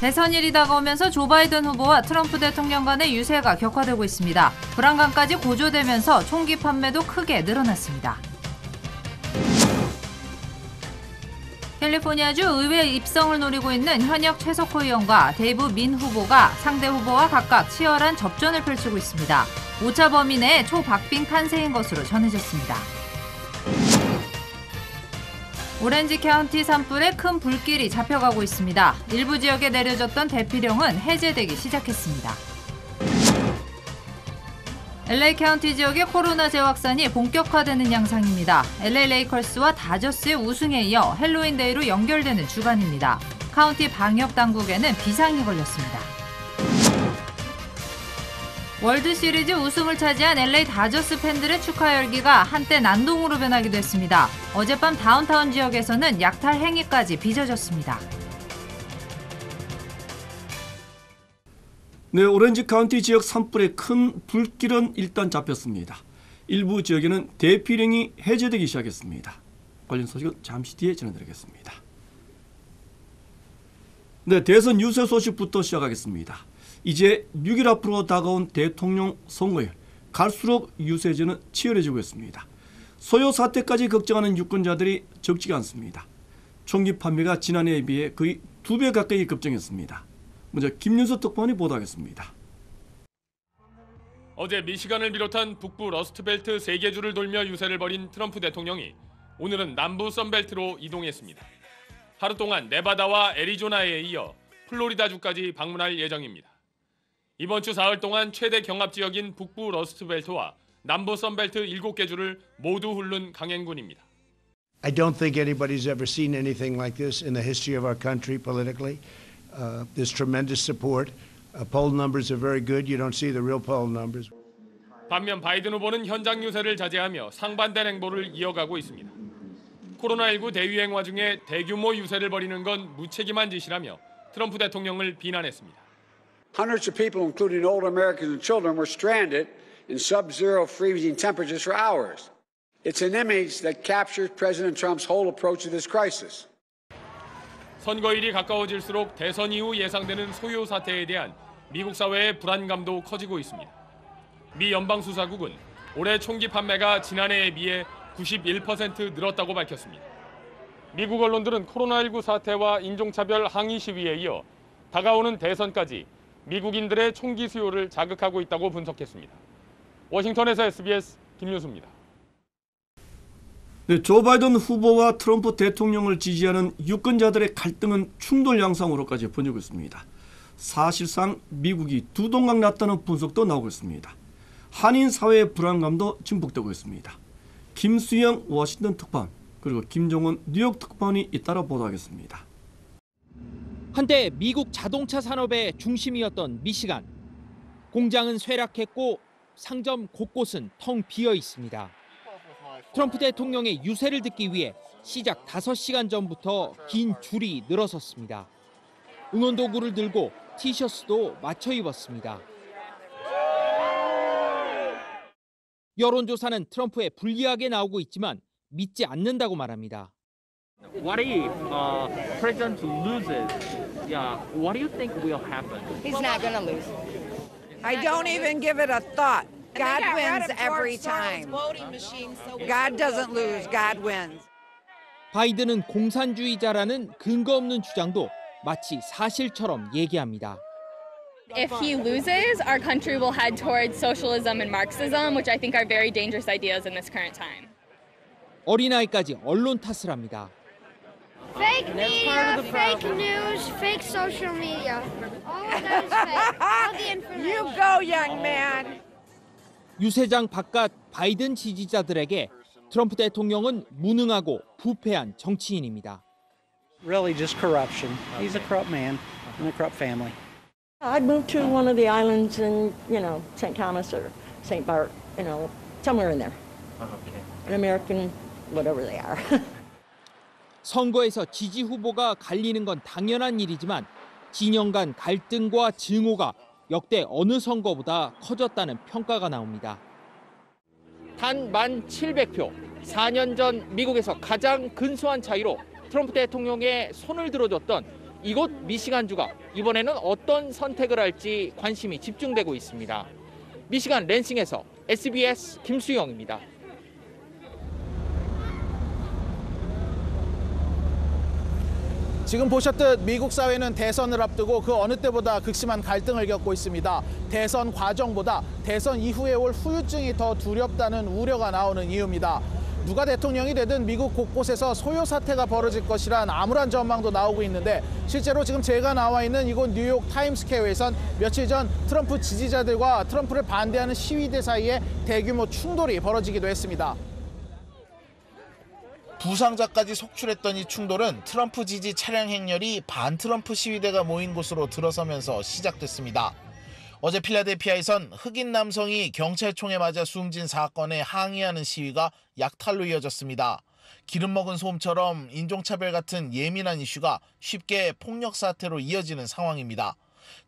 대선일이 다가오면서 조 바이든 후보와 트럼프 대통령 간의 유세가 격화되고 있습니다. 불안감까지 고조되면서 총기 판매도 크게 늘어났습니다. 캘리포니아주 의회 입성을 노리고 있는 현역 최석호 의원과 데이브 민 후보가 상대 후보와 각각 치열한 접전을 펼치고 있습니다. 오차 범위 내 초박빙 판세인 것으로 전해졌습니다. 오렌지 카운티 산불에 큰 불길이 잡혀가고 있습니다. 일부 지역에 내려졌던 대피령은 해제되기 시작했습니다. LA 카운티 지역의 코로나 재확산이 본격화되는 양상입니다. LA 레이커스와 다저스의 우승에 이어 헬로윈 데이로 연결되는 주간입니다. 카운티 방역 당국에는 비상이 걸렸습니다. 월드 시리즈 우승을 차지한 LA 다저스 팬들의 축하 열기가 한때 난동으로 변하기도 했습니다. 어젯밤 다운타운 지역에서는 약탈 행위까지 빚어졌습니다. 네, 오렌지 카운티 지역 산불의 큰 불길은 일단 잡혔습니다. 일부 지역에는 대피령이 해제되기 시작했습니다. 관련 소식은 잠시 뒤에 전해드리겠습니다. 네, 대선 유세 소식부터 시작하겠습니다. 이제 6일 앞으로 다가온 대통령 선거에 갈수록 유세전은 치열해지고 있습니다. 소요 사태까지 걱정하는 유권자들이 적지가 않습니다. 총기 판매가 지난해에 비해 거의 2배 가까이 급증했습니다. 먼저 김윤수 특파원이 보도하겠습니다. 어제 미시간을 비롯한 북부 러스트벨트 3개 주를 돌며 유세를 벌인 트럼프 대통령이 오늘은 남부 선벨트로 이동했습니다. 하루 동안 네바다와 애리조나에 이어 플로리다주까지 방문할 예정입니다. 이번 주 사흘 동안 최대 경합 지역인 북부 러스트벨트와 남부 선벨트 7개 주를 모두 훑는 강행군입니다. I don't think anybody's ever seen anything like this in the history of our country politically. There's tremendous support. Poll numbers are very good. You don't see the real poll numbers. 반면 바이든 후보는 현장 유세를 자제하며 상반된 행보를 이어가고 있습니다. 코로나19 대유행 와중에 대규모 유세를 벌이는 건 무책임한 짓이라며 트럼프 대통령을 비난했습니다. Hundreds of people, including older Americans and children, were stranded in sub-zero freezing temperatures for hours. It's an image that captures President Trump's whole approach to this crisis. 선거일이 가까워질수록 대선 이후 예상되는 소요 사태에 대한 미국 사회의 불안감도 커지고 있습니다. 미 연방수사국은 올해 총기 판매가 지난해에 비해 91% 늘었다고 밝혔습니다. 미국 언론들은 코로나19 사태와 인종차별 항의 시위에 이어 다가오는 대선까지 미국인들의 총기 수요를 자극하고 있다고 분석했습니다. 워싱턴에서 SBS 김윤수입니다. 네, 조 바이든 후보와 트럼프 대통령을 지지하는 유권자들의 갈등은 충돌 양상으로까지 번지고 있습니다. 사실상 미국이 두 동강 났다는 분석도 나오고 있습니다. 한인 사회의 불안감도 증폭되고 있습니다. 김수영 워싱턴 특파원 그리고 김종원 뉴욕 특파원이 잇따라 보도하겠습니다. 한때 미국 자동차 산업의 중심이었던 미시간. 공장은 쇠락했고 상점 곳곳은 텅 비어 있습니다. 트럼프 대통령의 유세를 듣기 위해 시작 5시간 전부터 긴 줄이 늘어섰습니다. 응원 도구를 들고 티셔츠도 맞춰 입었습니다. 여론조사는 트럼프에 불리하게 나오고 있지만 믿지 않는다고 말합니다. What if President loses? Yeah, what do you think will happen? He's not going to lose. I don't even give it a thought. God wins every time. God doesn't lose. God wins. 바이든은 공산주의자라는 근거 없는 주장도 마치 사실처럼 얘기합니다. If he loses, our country will head towards socialism and Marxism, which I think are very dangerous ideas in this current time. 어린아이까지 언론 탓을 합니다. Fake media, fake news, fake social media. All of that is fake. All the information. You go, young man. 유세장 바깥 바이든 지지자들에게 트럼프 대통령은 무능하고 부패한 정치인입니다. Really just corruption. He's a corrupt man and a corrupt family. I'd move to one of the islands in, St. Thomas or St. Bart, somewhere in there. Okay. An American, whatever they are. 선거에서 지지 후보가 갈리는 건 당연한 일이지만 진영 간 갈등과 증오가 역대 어느 선거보다 커졌다는 평가가 나옵니다. 단 1,700표, 4년 전 미국에서 가장 근소한 차이로 트럼프 대통령의 손을 들어줬던 이곳 미시간주가 이번에는 어떤 선택을 할지 관심이 집중되고 있습니다. 미시간 랜싱에서 SBS 김수영입니다. 지금 보셨듯 미국 사회는 대선을 앞두고 그 어느 때보다 극심한 갈등을 겪고 있습니다. 대선 과정보다 대선 이후에 올 후유증이 더 두렵다는 우려가 나오는 이유입니다. 누가 대통령이 되든 미국 곳곳에서 소요 사태가 벌어질 것이란 암울한 전망도 나오고 있는데 실제로 지금 제가 나와 있는 이곳 뉴욕 타임스퀘어에선 며칠 전 트럼프 지지자들과 트럼프를 반대하는 시위대 사이에 대규모 충돌이 벌어지기도 했습니다. 부상자까지 속출했던 이 충돌은 트럼프 지지 차량 행렬이 반트럼프 시위대가 모인 곳으로 들어서면서 시작됐습니다. 어제 필라델피아에선 흑인 남성이 경찰총에 맞아 숨진 사건에 항의하는 시위가 약탈로 이어졌습니다. 기름 먹은 솜처럼 인종차별 같은 예민한 이슈가 쉽게 폭력 사태로 이어지는 상황입니다.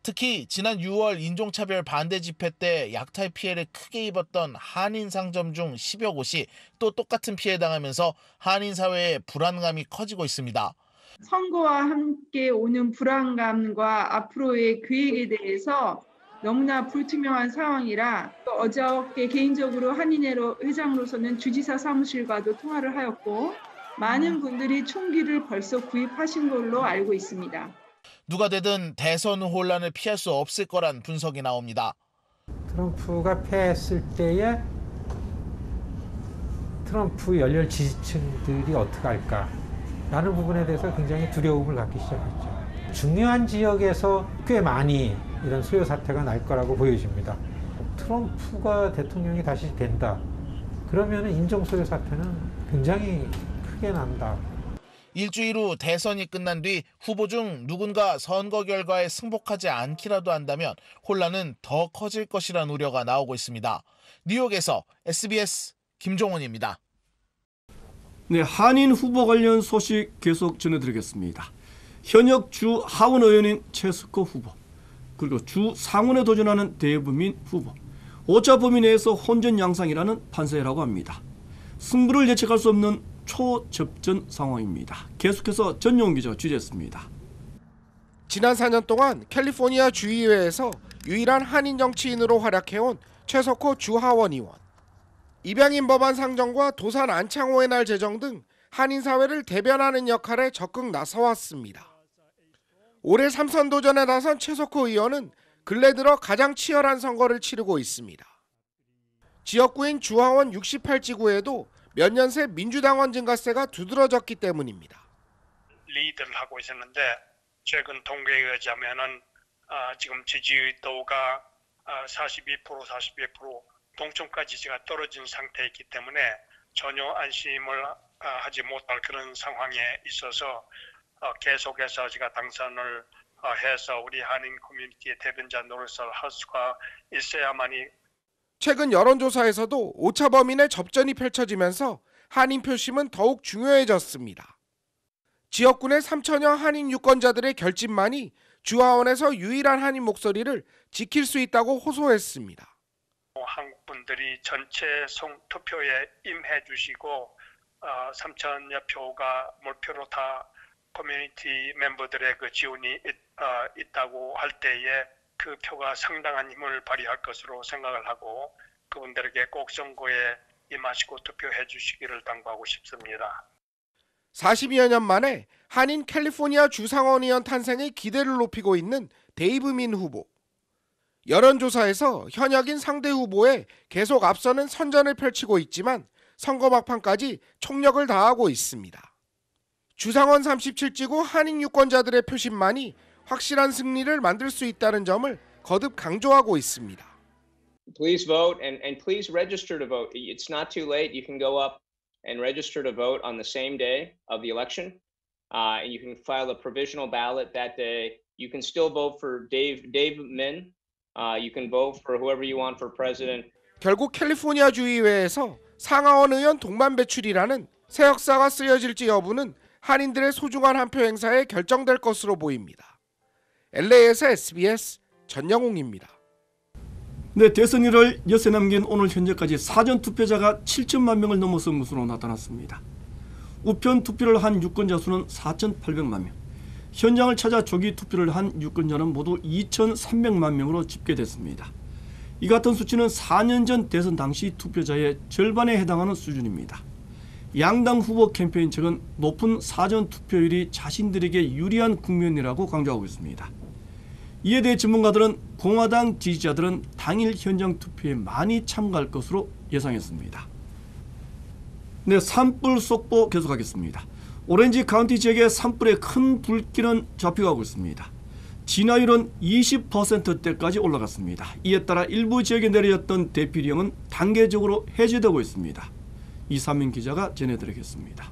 특히 지난 6월 인종차별 반대 집회 때 약탈 피해를 크게 입었던 한인 상점 중 10여 곳이 또 똑같은 피해를 당하면서 한인 사회의 불안감이 커지고 있습니다. 선거와 함께 오는 불안감과 앞으로의 계획에 대해서 너무나 불투명한 상황이라 어저께 개인적으로 한인회 회장으로서는 주지사 사무실과도 통화를 하였고 많은 분들이 총기를 벌써 구입하신 걸로 알고 있습니다. 누가 되든 대선 혼란을 피할 수 없을 거란 분석이 나옵니다. 트럼프가 패했을 때에 트럼프 열렬 지지층들이 어떻게 할까라는 부분에 대해서 굉장히 두려움을 갖기 시작했죠. 중요한 지역에서 꽤 많이 이런 소요 사태가 날 거라고 보여집니다. 트럼프가 대통령이 다시 된다. 그러면 인종 소요 사태는 굉장히 크게 난다. 일주일 후 대선이 끝난 뒤 후보 중 누군가 선거 결과에 승복하지 않기라도 한다면 혼란은 더 커질 것이라는 우려가 나오고 있습니다. 뉴욕에서 SBS 김종원입니다. 네, 한인 후보 관련 소식 계속 전해드리겠습니다. 현역 주 하원 의원인 최석호 후보, 그리고 주 상원에 도전하는 대부민 후보, 오차 범위 내에서 혼전 양상이라는 판세라고 합니다. 승부를 예측할 수 없는 초접전 상황입니다. 계속해서 전용 기자 취재했습니다. 지난 4년 동안 캘리포니아 주의회에서 유일한 한인 정치인으로 활약해온 최석호 주하원 의원. 입양인 법안 상정과 도산 안창호의 날 제정 등 한인 사회를 대변하는 역할에 적극 나서왔습니다. 올해 3선 도전에 나선 최석호 의원은 근래 들어 가장 치열한 선거를 치르고 있습니다. 지역구인 주하원 68지구에도 몇 년 새 민주당원 증가세가 두드러졌기 때문입니다. 리드를 하고 있었는데 최근 통계에 의하자면은 지금 지지도가 42%, 41% 동점까지 떨어진 상태이기 때문에 전혀 안심을 하지 못할 그런 상황에 있어서 계속해서 제가 당선을 해서 우리 한인 커뮤니티의 대변자 노릇을 할 수가 있어야만이. 최근 여론조사에서도 오차 범위 내 접전이 펼쳐지면서 한인 표심은 더욱 중요해졌습니다. 지역군의 3천여 한인 유권자들의 결집만이 주하원에서 유일한 한인 목소리를 지킬 수 있다고 호소했습니다. 한국 분들이 전체 투표에 임해 주시고 3천여 표가 몰표로 다 커뮤니티 멤버들의 그 지원이 있다고 할 때에 그 표가 상당한 힘을 발휘할 것으로 생각을 하고 그분들에게 꼭 선거에 임하시고 투표해 주시기를 당부하고 싶습니다. 40여 년 만에 한인 캘리포니아 주상원 의원 탄생에 기대를 높이고 있는 데이브민 후보. 여론조사에서 현역인 상대 후보에 계속 앞서는 선전을 펼치고 있지만 선거 막판까지 총력을 다하고 있습니다. 주상원 37지구 한인 유권자들의 표심만이 확실한 승리를 만들 수 있다는 점을 거듭 강조하고 있습니다. Please vote and please register to vote. It's not too late. You can go up and register to vote on the same day of the election. And you can file a provisional ballot that day. You can still vote for Dave Min. You can vote for whoever you want for president. 결국 캘리포니아 주의회에서 상하원 의원 동반 배출이라는 새 역사가 쓰여질지 여부는 한인들의 소중한 한 표 행사에 결정될 것으로 보입니다. LA에서 SBS 전영웅입니다. 네, 대선일을 엿새 남긴 오늘 현재까지 사전 투표자가 7천만 명을 넘어선 것으로 나타났습니다. 우편 투표를 한 유권자 수는 4,800만 명, 현장을 찾아 조기 투표를 한 유권자는 모두 2,300만 명으로 집계됐습니다. 이 같은 수치는 4년 전 대선 당시 투표자의 절반에 해당하는 수준입니다. 양당 후보 캠페인 측은 높은 사전 투표율이 자신들에게 유리한 국면이라고 강조하고 있습니다. 이에 대해 전문가들은 공화당 지지자들은 당일 현장 투표에 많이 참가할 것으로 예상했습니다. 네, 산불 속보 계속하겠습니다. 오렌지 카운티 지역의 산불에 큰 불길은 잡혀가고 있습니다. 진화율은 20%대까지 올라갔습니다. 이에 따라 일부 지역에 내려졌던 대피령은 단계적으로 해제되고 있습니다. 이삼민 기자가 전해드리겠습니다.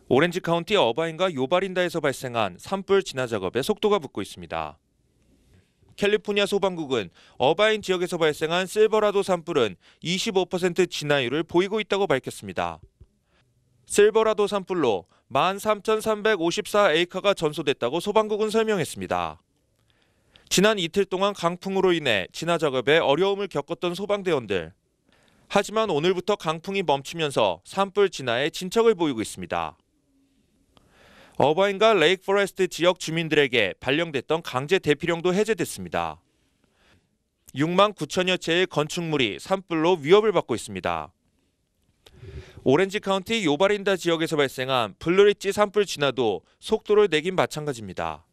오렌지 카운티 어바인과 요바린다에서 발생한 산불 진화 작업에 속도가 붙고 있습니다. 캘리포니아 소방국은 어바인 지역에서 발생한 실버라도 산불은 25% 진화율을 보이고 있다고 밝혔습니다. 실버라도 산불로 13,354에이커가 전소됐다고 소방국은 설명했습니다. 지난 이틀 동안 강풍으로 인해 진화 작업에 어려움을 겪었던 소방대원들. 하지만 오늘부터 강풍이 멈추면서 산불 진화에 진척을 보이고 있습니다. 어바인과 레이크 포레스트 지역 주민들에게 발령됐던 강제 대피령도 해제됐습니다. 6만 9천여 채의 건축물이 산불로 위협을 받고 있습니다. 오렌지 카운티 요바린다 지역에서 발생한 블루리지 산불 진화도 속도를 내긴 마찬가지입니다.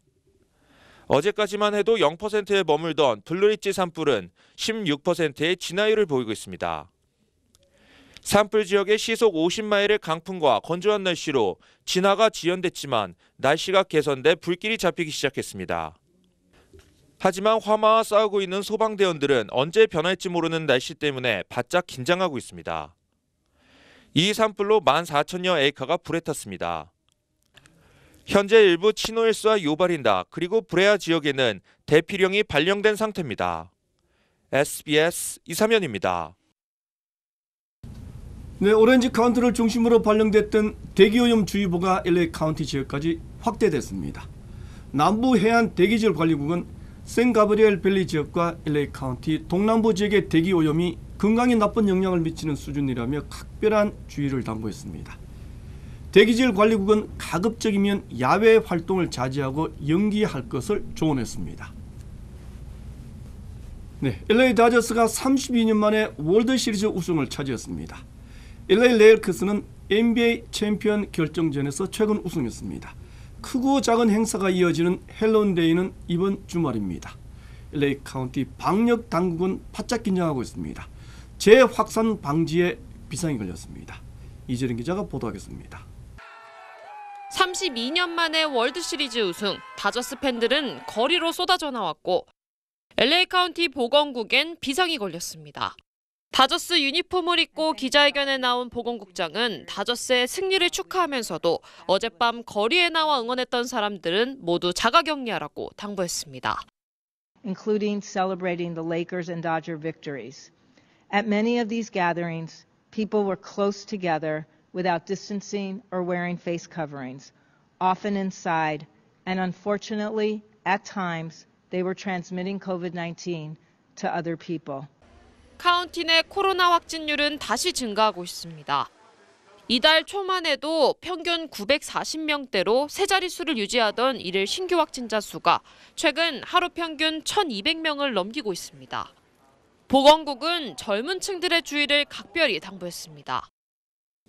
어제까지만 해도 0%에 머물던 블루리지 산불은 16%의 진화율을 보이고 있습니다. 산불 지역의 시속 50마일의 강풍과 건조한 날씨로 진화가 지연됐지만 날씨가 개선돼 불길이 잡히기 시작했습니다. 하지만 화마와 싸우고 있는 소방대원들은 언제 변할지 모르는 날씨 때문에 바짝 긴장하고 있습니다. 이 산불로 14,000여 에이커가 불에 탔습니다. 현재 일부 치노힐스와 요바린다 그리고 브레아 지역에는 대피령이 발령된 상태입니다. SBS 이삼현입니다. 네, 오렌지 카운티를 중심으로 발령됐던 대기오염주의보가 LA 카운티 지역까지 확대됐습니다. 남부 해안 대기질 관리국은 샌가브리엘 밸리 지역과 LA 카운티 동남부 지역의 대기오염이 건강에 나쁜 영향을 미치는 수준이라며 각별한 주의를 당부했습니다. 대기질 관리국은 가급적이면 야외 활동을 자제하고 연기할 것을 조언했습니다. 네, LA 다저스가 32년 만에 월드시리즈 우승을 차지했습니다. LA 레이커스는 NBA 챔피언 결정전에서 최근 우승했습니다. 크고 작은 행사가 이어지는 헬로윈데이는 이번 주말입니다. LA 카운티 방역 당국은 바짝 긴장하고 있습니다. 재확산 방지에 비상이 걸렸습니다. 이재린 기자가 보도하겠습니다. 32년 만에 월드시리즈 우승, 다저스 팬들은 거리로 쏟아져 나왔고 LA 카운티 보건국엔 비상이 걸렸습니다. 다저스 유니폼을 입고 기자회견에 나온 보건국장은 다저스의 승리를 축하하면서도 어젯밤 거리에 나와 응원했던 사람들은 모두 자가격리하라고 당부했습니다. Including celebrating the Lakers and Dodger victories. At many of these gatherings, people were close together without distancing or wearing face coverings, often inside, and unfortunately, at times, they were transmitting COVID-19 to other people. 카운티 내 코로나 확진율은 다시 증가하고 있습니다. 이달 초만 해도 평균 940명대로 세 자릿수를 유지하던 일일 신규 확진자 수가 최근 하루 평균 1,200명을 넘기고 있습니다. 보건국은 젊은 층들의 주의를 각별히 당부했습니다.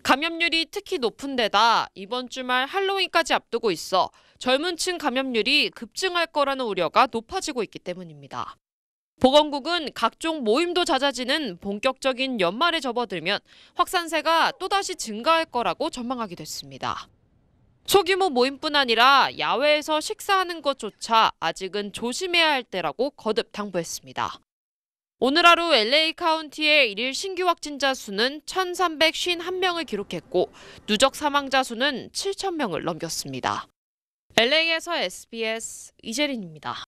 감염률이 특히 높은 데다 이번 주말 할로윈까지 앞두고 있어 젊은 층 감염률이 급증할 거라는 우려가 높아지고 있기 때문입니다. 보건국은 각종 모임도 잦아지는 본격적인 연말에 접어들면 확산세가 또다시 증가할 거라고 전망하기도 했습니다. 소규모 모임뿐 아니라 야외에서 식사하는 것조차 아직은 조심해야 할 때라고 거듭 당부했습니다. 오늘 하루 LA 카운티의 일일 신규 확진자 수는 1,351명을 기록했고 누적 사망자 수는 7,000명을 넘겼습니다. LA에서 SBS 이재린입니다.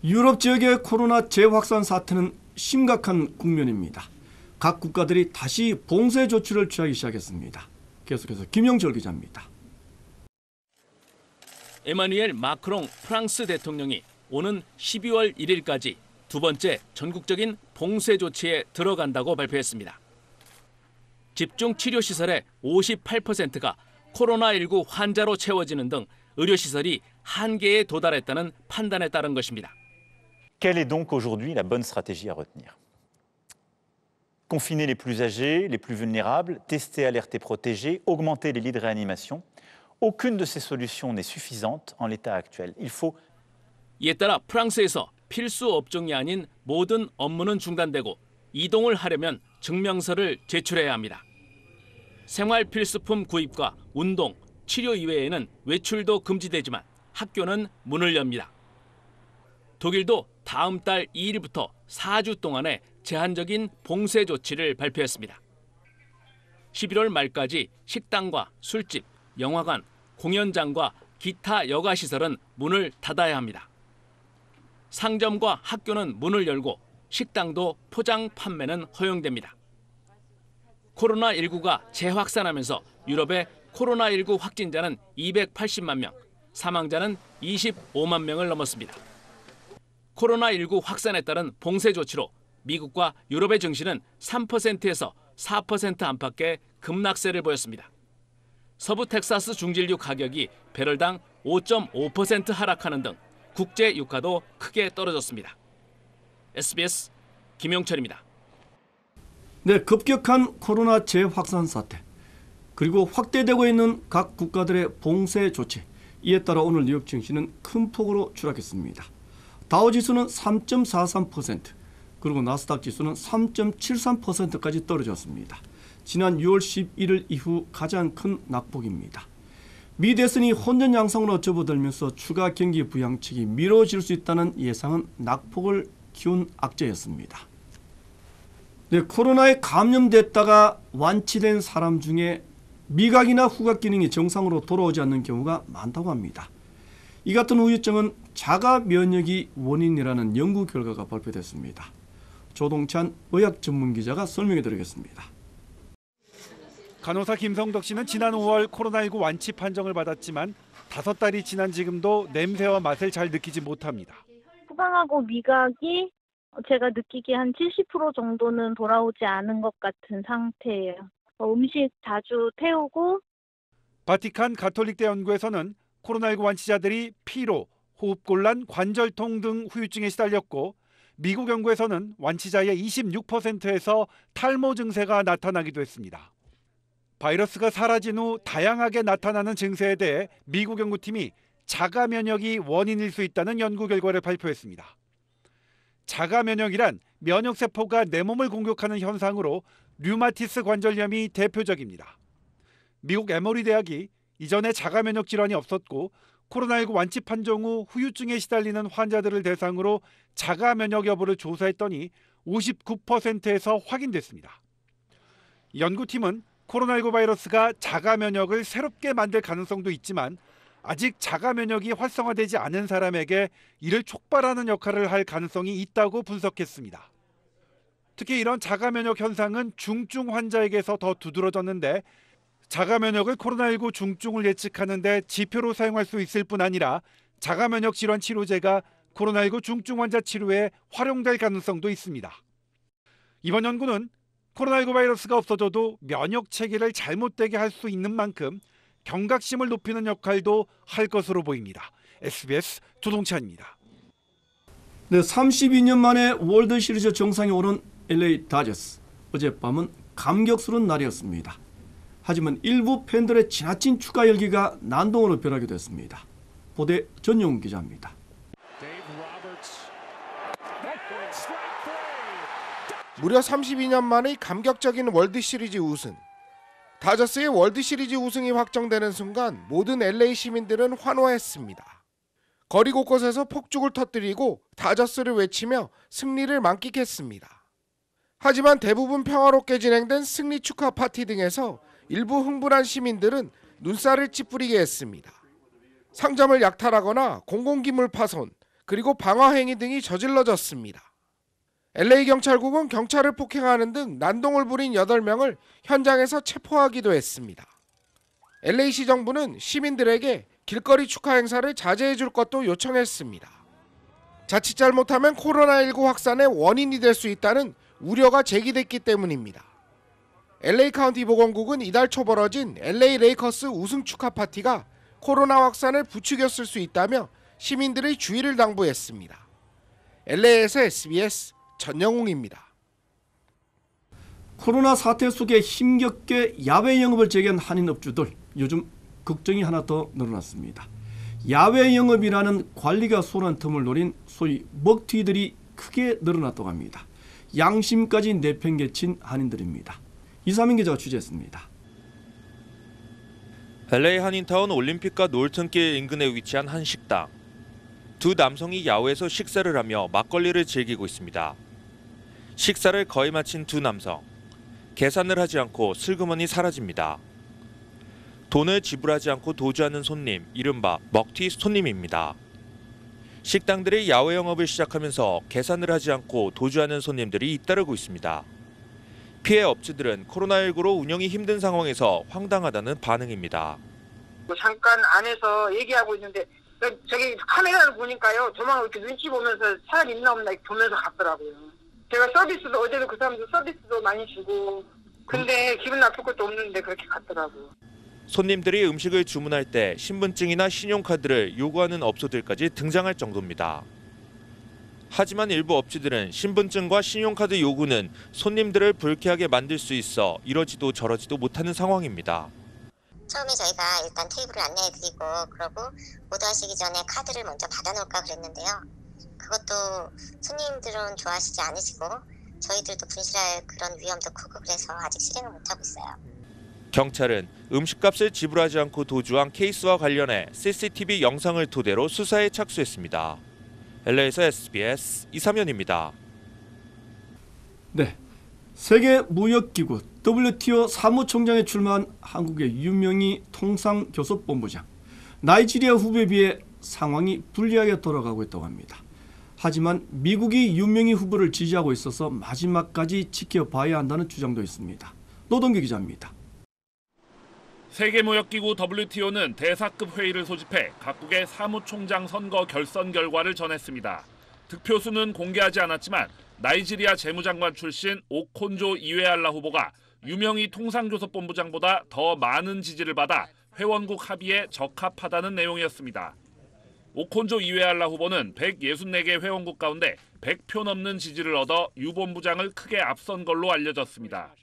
유럽 지역의 코로나 재확산 사태는 심각한 국면입니다. 각 국가들이 다시 봉쇄 조치를 취하기 시작했습니다. 계속해서 김영철 기자입니다. 에마누엘 마크롱 프랑스 대통령이 오는 12월 1일까지 두 번째 전국적인 봉쇄 조치에 들어간다고 발표했습니다. 집중 치료 시설의 58%가 코로나19 환자로 채워지는 등 의료시설이 한계에 도달했다는 판단에 따른 것입니다. Quelle est donc aujourd'hui la bonne stratégie à retenir? Confiner les plus âgés, les plus vulnérables, tester, alerter, protéger, augmenter les lits de réanimation. Aucune de ces solutions n'est suffisante en l'état actuel. Il faut 이에 따라 프랑스에서 필수 업종이 아닌 모든 업무는 중단되고 이동을 하려면 증명서를 제출해야 합니다. 생활 필수품 구입과 운동, 치료 이외에는 외출도 금지되지만 학교는 문을 엽니다. 독일도 다음 달 2일부터 4주 동안의 제한적인 봉쇄 조치를 발표했습니다. 11월 말까지 식당과 술집, 영화관, 공연장과 기타 여가시설은 문을 닫아야 합니다. 상점과 학교는 문을 열고 식당도 포장 판매는 허용됩니다. 코로나19가 재확산하면서 유럽의 코로나19 확진자는 280만 명, 사망자는 25만 명을 넘었습니다. 코로나19 확산에 따른 봉쇄 조치로 미국과 유럽의 증시는 3%에서 4% 안팎의 급락세를 보였습니다. 서부 텍사스 중진류 가격이 배럴당 5.5% 하락하는 등 국제 유가도 크게 떨어졌습니다. SBS 김영철입니다. 네, 급격한 코로나 재확산 사태, 그리고 확대되고 있는 각 국가들의 봉쇄 조치, 이에 따라 오늘 뉴욕 증시는 큰 폭으로 추락했습니다. 다우지수는 3.43%, 그리고 나스닥 지수는 3.73%까지 떨어졌습니다. 지난 6월 11일 이후 가장 큰 낙폭입니다. 미 대선이 혼전 양상으로 접어들면서 추가 경기 부양책이 미뤄질 수 있다는 예상은 낙폭을 키운 악재였습니다. 네, 코로나에 감염됐다가 완치된 사람 중에 미각이나 후각 기능이 정상으로 돌아오지 않는 경우가 많다고 합니다. 이 같은 우유증은 자가 면역이 원인이라는 연구 결과가 발표됐습니다. 조동찬 의학 전문 기자가 설명해 드리겠습니다. 간호사 김성덕 씨는 지난 5월 코로나19 완치 판정을 받았지만 5달이 지난 지금도 냄새와 맛을 잘 느끼지 못합니다. 후각하고 미각이 제가 느끼기에 한 70% 정도는 돌아오지 않은 것 같은 상태예요. 음식 자주 태우고. 바티칸 가톨릭대 연구에서는 코로나19 완치자들이 피로, 호흡곤란, 관절통 등 후유증에 시달렸고, 미국 연구에서는 완치자의 26%에서 탈모 증세가 나타나기도 했습니다. 바이러스가 사라진 후 다양하게 나타나는 증세에 대해 미국 연구팀이 자가 면역이 원인일 수 있다는 연구 결과를 발표했습니다. 자가 면역이란 면역세포가 내 몸을 공격하는 현상으로 류마티스 관절염이 대표적입니다. 미국 에머리 대학이 이전에 자가 면역 질환이 없었고 코로나19 완치 판정 후 후유증에 시달리는 환자들을 대상으로 자가 면역 여부를 조사했더니 59%에서 확인됐습니다. 연구팀은 코로나19 바이러스가 자가 면역을 새롭게 만들 가능성도 있지만 아직 자가 면역이 활성화되지 않은 사람에게 이를 촉발하는 역할을 할 가능성이 있다고 분석했습니다. 특히 이런 자가 면역 현상은 중증 환자에게서 더 두드러졌는데 자가 면역을 코로나19 중증을 예측하는 데 지표로 사용할 수 있을 뿐 아니라 자가 면역 질환 치료제가 코로나19 중증 환자 치료에 활용될 가능성도 있습니다. 이번 연구는 코로나19 바이러스가 없어져도 면역 체계를 잘못되게 할 수 있는 만큼 경각심을 높이는 역할도 할 것으로 보입니다. SBS 조동찬입니다. 네, 32년 만에 월드 시리즈 정상에 오른 LA 다저스. 어젯밤은 감격스러운 날이었습니다. 하지만 일부 팬들의 지나친 축하 열기가 난동으로 변하기도 했습니다. 보대 전용 기자입니다. 무려 32년 만의 감격적인 월드시리즈 우승. 다저스의 월드시리즈 우승이 확정되는 순간 모든 LA 시민들은 환호했습니다. 거리 곳곳에서 폭죽을 터뜨리고 다저스를 외치며 승리를 만끽했습니다. 하지만 대부분 평화롭게 진행된 승리 축하 파티 등에서 일부 흥분한 시민들은 눈살을 찌푸리게 했습니다. 상점을 약탈하거나 공공기물 파손, 그리고 방화 행위 등이 저질러졌습니다. LA 경찰국은 경찰을 폭행하는 등 난동을 부린 8명을 현장에서 체포하기도 했습니다. LA시 정부는 시민들에게 길거리 축하 행사를 자제해 줄 것도 요청했습니다. 자칫 잘못하면 코로나19 확산의 원인이 될 수 있다는 우려가 제기됐기 때문입니다. LA 카운티 보건국은 이달 초 벌어진 LA 레이커스 우승 축하 파티가 코로나 확산을 부추겼을 수 있다며 시민들의 주의를 당부했습니다. LA에서 SBS 전영웅입니다. 코로나 사태 속에 힘겹게 야외 영업을 재개한 한인업주들, 요즘 걱정이 하나 더 늘어났습니다. 야외 영업이라는 관리가 소란 틈을 노린 소위 먹튀들이 크게 늘어났다고 합니다. 양심까지 내팽개친 한인들입니다. 이사민 기자가 취재했습니다. LA 한인타운 올림픽과 놀턴길 인근에 위치한 한 식당. 두 남성이 야외에서 식사를 하며 막걸리를 즐기고 있습니다. 식사를 거의 마친 두 남성. 계산을 하지 않고 슬그머니 사라집니다. 돈을 지불하지 않고 도주하는 손님, 이른바 먹튀 손님입니다. 식당들이 야외 영업을 시작하면서 계산을 하지 않고 도주하는 손님들이 잇따르고 있습니다. 피해 업체들은 코로나19로 운영이 힘든 상황에서 황당하다는 반응입니다. 잠깐 안에서 얘기하고 있는데 저기 카메라를 보니까요. 저만 이렇게 눈치 보면서 사람 있나 없나 보면서 갔더라고요. 제가 서비스도 어제도 그 사람들 서비스도 많이 주고 근데 기분 나쁠 것도 없는데 그렇게 갔더라고요. 손님들이 음식을 주문할 때 신분증이나 신용카드를 요구하는 업소들까지 등장할 정도입니다. 하지만 일부 업체들은 신분증과 신용카드 요구는 손님들을 불쾌하게 만들 수 있어 이러지도 저러지도 못하는 상황입니다. 처음에 저희가 일단 테이블을 안내해드리고 그러고 오더하시기 전에 카드를 먼저 받아놓을까 그랬는데요. 그것도 손님들은 좋아하시지 않으시고 저희들도 분실할 그런 위험도 크고 그래서 아직 실행을 못하고 있어요. 경찰은 음식값을 지불하지 않고 도주한 케이스와 관련해 CCTV 영상을 토대로 수사에 착수했습니다. LA에서 SBS 이삼현입니다. 네, 세계무역기구 WTO 사무총장에 출마한 한국의 유명희 통상교섭본부장. 나이지리아 후보에 비해 상황이 불리하게 돌아가고 있다고 합니다. 하지만 미국이 유명희 후보를 지지하고 있어서 마지막까지 지켜봐야 한다는 주장도 있습니다. 노동규 기자입니다. 세계무역기구 WTO는 대사급 회의를 소집해 각국의 사무총장 선거 결선 결과를 전했습니다. 득표수는 공개하지 않았지만 나이지리아 재무장관 출신 오콘조 이웨알라 후보가 유명희 통상교섭본부장보다 더 많은 지지를 받아 회원국 합의에 적합하다는 내용이었습니다. 오콘조 이웨알라 후보는 164개 회원국 가운데 100표 넘는 지지를 얻어 유 본부장을 크게 앞선 걸로 알려졌습니다.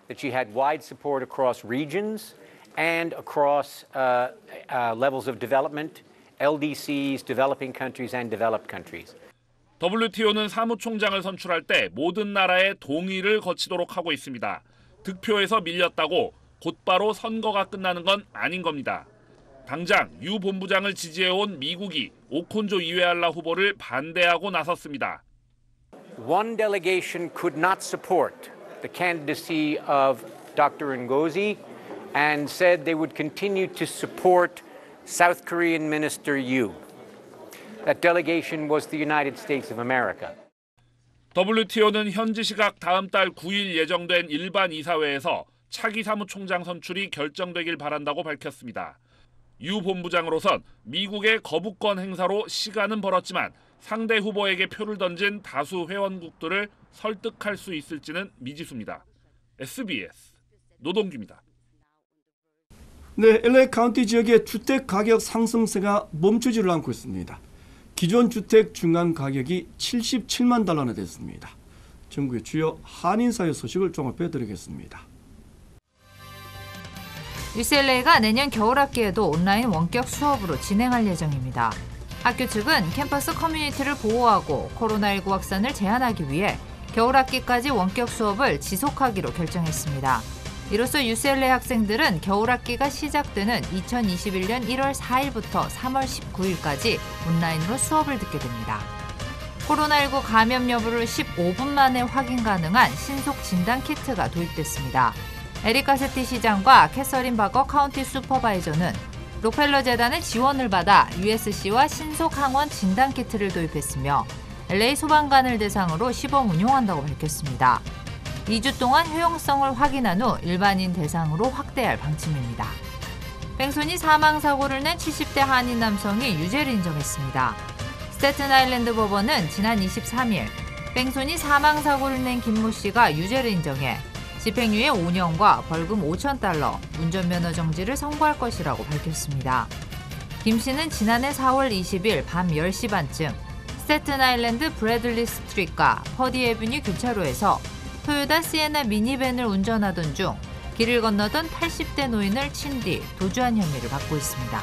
That she had wide support across regions and across levels of development, LDCs, developing countries and developed countries. WTO는 사무총장을 선출할 때 모든 나라의 동의를 거치도록 하고 있습니다. 득표에서 밀렸다고 곧바로 선거가 끝나는 건 아닌 겁니다. 당장 유 본부장을 지지해온 미국이 오콘조 이웨알라 후보를 반대하고 나섰습니다. One delegation could not support the candidacy of Dr. Ngozi and said they would continue to support South Korean Minister Yu. That delegation was the United States of America. WTO는 현지 시각 다음 달 9일 예정된 일반 이사회에서 차기 사무총장 선출이 결정되길 바란다고 밝혔습니다. 유 본부장으로선 미국의 거부권 행사로 시간은 벌었지만 상대 후보에게 표를 던진 다수 회원국들을 설득할 수 있을지는 미지수입니다. SBS 노동규입니다. 네, LA 카운티 지역의 주택 가격 상승세가 멈추지를 않고 있습니다. 기존 주택 중간 가격이 77만 달러나 됐습니다. 전국의 주요 한인사회 소식을 종합해드리겠습니다. UCLA가 내년 겨울학기에도 온라인 원격 수업으로 진행할 예정입니다. 학교 측은 캠퍼스 커뮤니티를 보호하고 코로나19 확산을 제한하기 위해 겨울학기까지 원격 수업을 지속하기로 결정했습니다. 이로써 UCLA 학생들은 겨울학기가 시작되는 2021년 1월 4일부터 3월 19일까지 온라인으로 수업을 듣게 됩니다. 코로나19 감염 여부를 15분 만에 확인 가능한 신속 진단 키트가 도입됐습니다. 에리카 세티 시장과 캐서린 바거 카운티 슈퍼바이저는 록펠러 재단의 지원을 받아 USC와 신속 항원 진단 키트를 도입했으며 LA 소방관을 대상으로 시범 운용한다고 밝혔습니다. 2주 동안 효용성을 확인한 후 일반인 대상으로 확대할 방침입니다. 뺑소니 사망사고를 낸 70대 한인 남성이 유죄를 인정했습니다. 스태튼 아일랜드 법원은 지난 23일 뺑소니 사망사고를 낸 김모 씨가 유죄를 인정해 집행유예 5년과 벌금 5,000달러, 운전면허 정지를 선고할 것이라고 밝혔습니다. 김 씨는 지난해 4월 20일 밤 10시 반쯤 스태튼 아일랜드 브래들리 스트리트과 퍼디 애비뉴 교차로에서 토요타 시에나 미니밴을 운전하던 중 길을 건너던 80대 노인을 친 뒤 도주한 혐의를 받고 있습니다.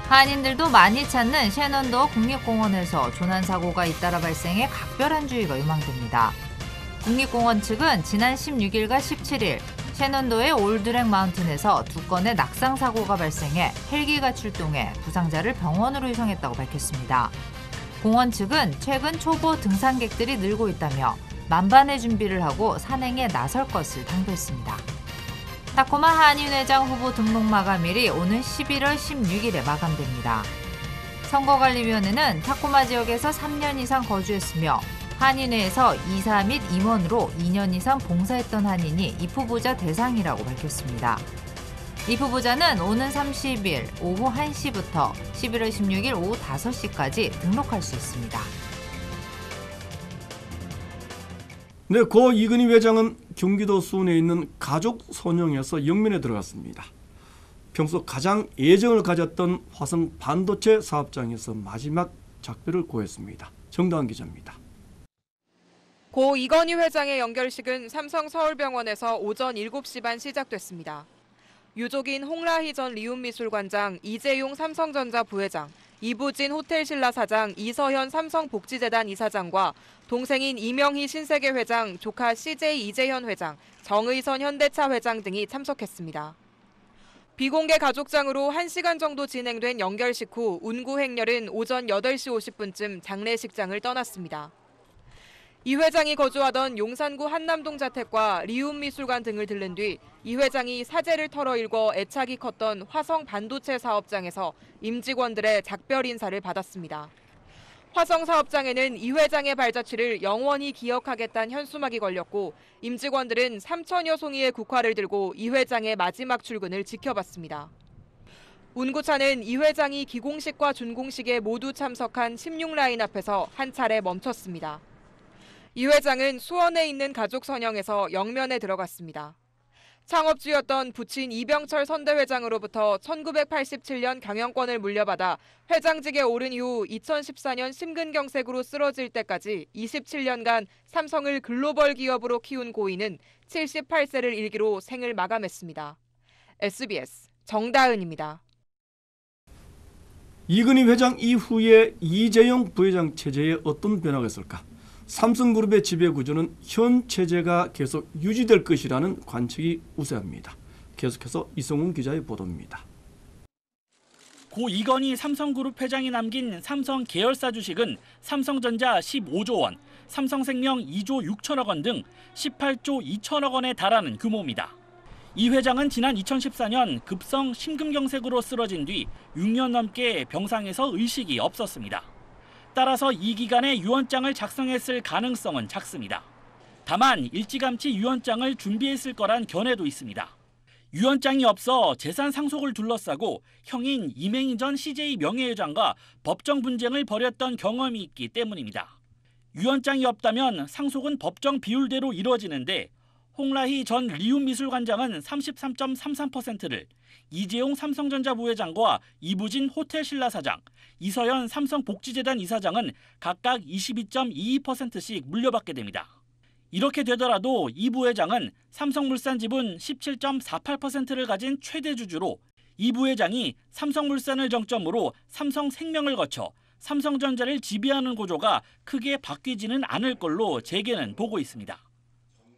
한인들도 많이 찾는 셰넌도어 국립공원에서 조난사고가 잇따라 발생해 각별한 주의가 요망됩니다. 국립공원 측은 지난 16일과 17일 셰넌도어의 올드랙 마운틴에서 2건의 낙상사고가 발생해 헬기가 출동해 부상자를 병원으로 이송했다고 밝혔습니다. 공원 측은 최근 초보 등산객들이 늘고 있다며 만반의 준비를 하고 산행에 나설 것을 당부했습니다. 타코마 한인회장 후보 등록 마감일이 오는 11월 16일에 마감됩니다. 선거관리위원회는 타코마 지역에서 3년 이상 거주했으며 한인회에서 이사 및 임원으로 2년 이상 봉사했던 한인이 입후보자 대상이라고 밝혔습니다. 입후보자는 오는 30일 오후 1시부터 11월 16일 오후 5시까지 등록할 수 있습니다. 네, 고 이근희 회장은 경기도 수원에 있는 가족 선영에서 영면에 들어갔습니다. 평소 가장 애정을 가졌던 화성 반도체 사업장에서 마지막 작별을 고했습니다. 정다은 기자입니다. 고 이건희 회장의 연결식은 삼성 서울병원에서 오전 7시 반 시작됐습니다. 유족인 홍라희 전 리움미술관장, 이재용 삼성전자 부회장, 이부진 호텔신라 사장, 이서현 삼성복지재단 이사장과 동생인 이명희 신세계 회장, 조카 CJ 이재현 회장, 정의선 현대차 회장 등이 참석했습니다. 비공개 가족장으로 1시간 정도 진행된 연결식 후 운구 행렬은 오전 8시 50분쯤 장례식장을 떠났습니다. 이 회장이 거주하던 용산구 한남동 자택과 리움미술관 등을 들른 뒤 이 회장이 사재를 털어일궈 애착이 컸던 화성 반도체 사업장에서 임직원들의 작별 인사를 받았습니다. 화성 사업장에는 이 회장의 발자취를 영원히 기억하겠다는 현수막이 걸렸고 임직원들은 3천여 송이의 국화를 들고 이 회장의 마지막 출근을 지켜봤습니다. 운구차는 이 회장이 기공식과 준공식에 모두 참석한 16라인 앞에서 한 차례 멈췄습니다. 이 회장은 수원에 있는 가족 선영에서 영면에 들어갔습니다. 창업주였던 부친 이병철 선대회장으로부터 1987년 경영권을 물려받아 회장직에 오른 이후 2014년 심근경색으로 쓰러질 때까지 27년간 삼성을 글로벌 기업으로 키운 고인은 78세를 일기로 생을 마감했습니다. SBS 정다은입니다. 이근희 회장 이후에 이재용 부회장 체제에 어떤 변화가 있을까? 삼성그룹의 지배구조는 현 체제가 계속 유지될 것이라는 관측이 우세합니다. 계속해서 이성훈 기자의 보도입니다. 고 이건희 삼성그룹 회장이 남긴 삼성 계열사 주식은 삼성전자 15조 원, 삼성생명 2조 6천억 원 등 18조 2천억 원에 달하는 규모입니다. 이 회장은 지난 2014년 급성 심근경색으로 쓰러진 뒤 6년 넘게 병상에서 의식이 없었습니다. 따라서 이 기간에 유언장을 작성했을 가능성은 작습니다. 다만 일찌감치 유언장을 준비했을 거란 견해도 있습니다. 유언장이 없어 재산 상속을 둘러싸고 형인 이맹희 전 CJ 명예회장과 법정 분쟁을 벌였던 경험이 있기 때문입니다. 유언장이 없다면 상속은 법정 비율대로 이루어지는데 홍라희 전 리움미술관장은 33.33%를, 이재용 삼성전자 부회장과 이부진 호텔신라 사장, 이서현 삼성복지재단 이사장은 각각 22.22%씩 물려받게 됩니다. 이렇게 되더라도 이 부회장은 삼성물산 지분 17.48%를 가진 최대 주주로 이 부회장이 삼성물산을 정점으로 삼성생명을 거쳐 삼성전자를 지배하는 구조가 크게 바뀌지는 않을 걸로 재계는 보고 있습니다.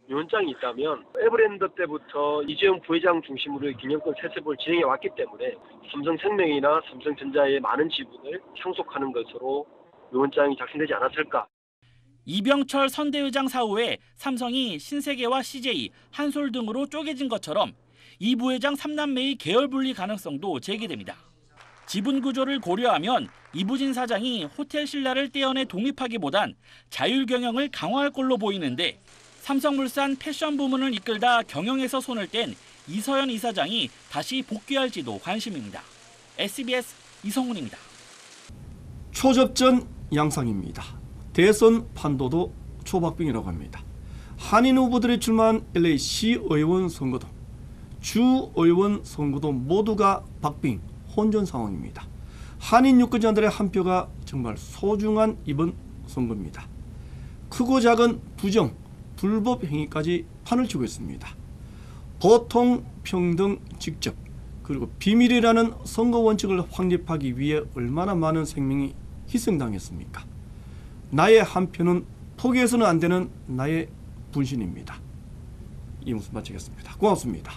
유언장이 있다면 에버랜드 때부터 이재용 부회장 중심으로 경영권 세습을 진행해 왔기 때문에 삼성생명이나 삼성전자의 많은 지분을 상속하는 것으로 유언장이 작성되지 않았을까. 이병철 선대회장 사후에 삼성이 신세계와 CJ, 한솔 등으로 쪼개진 것처럼 이 부회장 3남매의 계열 분리 가능성도 제기됩니다. 지분 구조를 고려하면 이부진 사장이 호텔신라를 떼어내 독립하기보단 자율 경영을 강화할 걸로 보이는데 삼성물산 패션 부문을 이끌다 경영에서 손을 뗀 이서현 이사장이 다시 복귀할지도 관심입니다. SBS 이성훈입니다. 초접전 양상입니다. 대선 판도도 초박빙이라고 합니다. 한인 후보들이 출마한 LA 시의원 선거도 주의원 선거도 모두가 박빙 혼전 상황입니다. 한인 유권자들의 한 표가 정말 소중한 이번 선거입니다. 크고 작은 부정, 불법 행위까지 판을 치고 있습니다. 보통, 평등, 직접, 그리고 비밀이라는 선거 원칙을 확립하기 위해 얼마나 많은 생명이 희생당했습니까? 나의 한 표는 포기해서는 안 되는 나의 분신입니다. 이 뉴스 마치겠습니다. 고맙습니다.